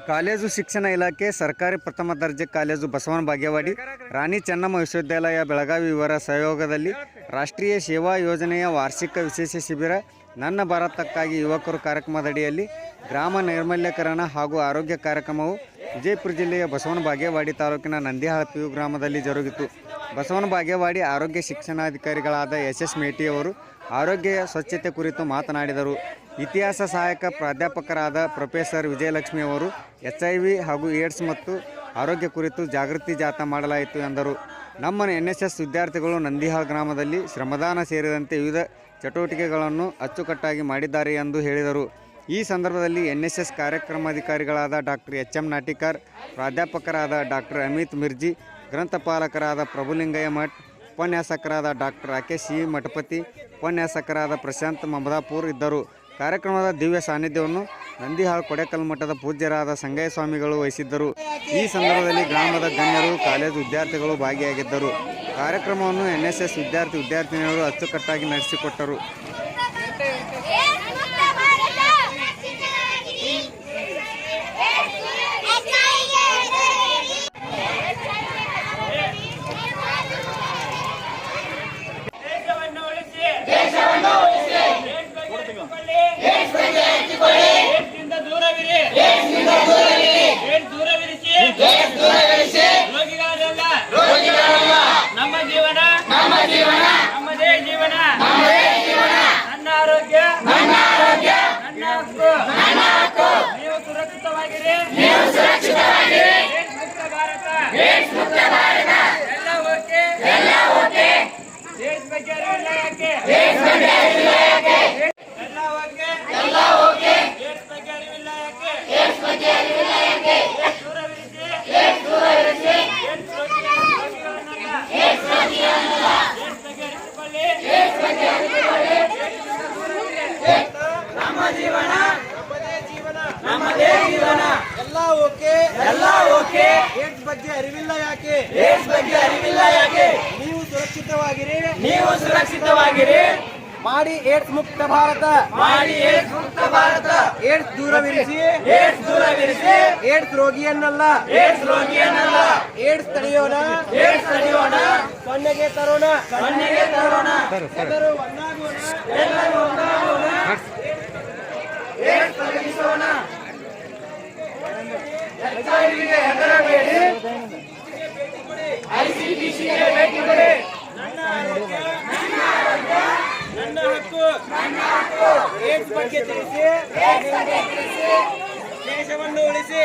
College ಶಿಕ್ಷಣ ಇಲಾಖೆ ಸರ್ಕಾರಿ ಪ್ರಥಮ ದರ್ಜೆ ಕಾಲೇಜು ಬಸವನ ಬಾಗೇವಾಡಿ ರಾಣಿ ಚೆನ್ನಮ್ಮ ವಿಶ್ವವಿದ್ಯಾಲಯ ಬೆಳಗಾವಿ ಇವರ ಸಹಯೋಗದಲ್ಲಿ ರಾಷ್ಟ್ರೀಯ ಸೇವಾ ಯೋಜನೆಯ ವಾರ್ಷಿಕ ವಿಶೇಷ ಶಿಬಿರ ನನ್ನ ಭಾರತಕ್ಕಾಗಿ ಯುವಕರು ಕಾರ್ಯಕ್ರಮದಡಿಯಲ್ಲಿ ಗ್ರಾಮ ನೈರ್ಮಲ್ಯೀಕರಣ ಹಾಗೂ ಆರೋಗ್ಯ ಕಾರ್ಯಕ್ರಮವು ವಿಜಯಪುರ ಜಿಲ್ಲೆಯ ಬಸವನ ಬಾಗೇವಾಡಿ ತಾಲೂಕಿನ ನಂದಿಹಾಳ ಪಿಯು ಗ್ರಾಮದಲ್ಲಿ ಜರುಗಿತು. ಬಸವನ ಬಾಗೇವಾಡಿ ಆರೋಗ್ಯ ಶಿಕ್ಷಣಾಧಿಕಾರಿಗಳಾದ ಎಸ್ ಮೇಟಿಯವರು ಆರೋಗ್ಯ ಸ್ವಚ್ಛತೆ ಕುರಿತು ಮಾತನಾಡಿದರು. ಇತಿಹಾಸ ಸಹಾಯಕ ಪ್ರಾಧ್ಯಾಪಕರಾದ ಪ್ರೊಫೆಸರ್ ವಿಜಯಲಕ್ಷ್ಮಿ ಅವರು HIV ಹಾಗೂ ಏಡ್ಸ್ ಮತ್ತು ಆರೋಗ್ಯ ಕುರಿತು ಜಾಗೃತಿ ಜಾಥಾ ಮಾಡಲಾಯಿತು ಎಂದರು. ನಮ್ಮ NSS ವಿದ್ಯಾರ್ಥಿಗಳು ನಂದಿಹಾಳ ಗ್ರಾಮದಲ್ಲಿ ಶ್ರಮದಾನ ಸೇರಿದಂತೆ ವಿವಿಧ ಚಟುವಟಿಕೆಗಳನ್ನು ಅಚ್ಚುಕಟ್ಟಾಗಿ ಮಾಡಿದ್ದಾರೆ ಎಂದು ಹೇಳಿದರು. ಈ ಸಂದರ್ಭದಲ್ಲಿ NSS ಕಾರ್ಯಕ್ರಮಾಧಿಕಾರಿಗಳಾದ ಡಾಕ್ಟರ್ HM ನಾಟಿಕಾರ್, ಪ್ರಾಧ್ಯಾಪಕರಾದ ಡಾಕ್ಟರ್ ಅಮಿತ್ ಮಿರ್ಜಿ, ಗ್ರಂಥಪಾಲಕರಾದ ಪ್ರಭುಲಿಂಗಯ್ಯ ಮಠ್, ಉಪನ್ಯಾಸಕರಾದ ಡಾಕ್ಟರ್ ರಾಕೇಶ್ ಸಿ ಮಠಪತಿ, ಉಪನ್ಯಾಸಕರಾದ ಪ್ರಶಾಂತ್ ಮಮದಾಪುರ್ ಇದ್ದರು. ಕಾರ್ಯಕ್ರಮದ ದಿವ್ಯ ಸಾನ್ನಿಧ್ಯವನ್ನು ನಂದಿಹಾಳ ಕೊಡೆಕಲ್ ಮಠದ ಪೂಜ್ಯರಾದ ಸಂಗಯ್ಯ ಸ್ವಾಮಿಗಳು ವಹಿಸಿದ್ದರು. ಈ ಸಂದರ್ಭದಲ್ಲಿ ಗ್ರಾಮದ ಗಣ್ಯರು, ಕಾಲೇಜು ವಿದ್ಯಾರ್ಥಿಗಳು ಭಾಗಿಯಾಗಿದ್ದರು. ಕಾರ್ಯಕ್ರಮವನ್ನು NSS ವಿದ್ಯಾರ್ಥಿನಿಯರು ಅಚ್ಚುಕಟ್ಟಾಗಿ ನಡೆಸಿಕೊಟ್ಟರು. ಏಡ್ಸ್ ಬಗ್ಗೆ ಅರಿವಿಲ್ಲ ಯಾಕೆ ನೀವು ಸುರಕ್ಷಿತವಾಗಿರಿ ಮಾಡಿ ಏಡ್ಸ್ ಮುಕ್ತ ಭಾರತ ಏಡ್ಸ್ ದೂರವಿರಿಸಿ ಏಡ್ಸ್ ರೋಗಿಯನ್ನಲ್ಲ ಏಡ್ಸ್ ತಡೆಯೋಣ ಸೊನ್ನೆಗೆ ತರೋಣ ಎಲ್ಲರೂ ಒಂದಾಗೋಣ ಏಡ್ಸ್ ತಡೆಯೋಣ HIVಗೆ ಹೆದರಬೇಡಿ, ICDCಗೆ ಭೇಟಿ ಕೊಡಿ. ನನ್ನ ಆರೋಗ್ಯ ನನ್ನ ಹಕ್ಕು ಏಡ್ಸ್ ಬಗ್ಗೆ ತಿಳಿಸಿ ದೇಶವನ್ನು ಉಳಿಸಿ.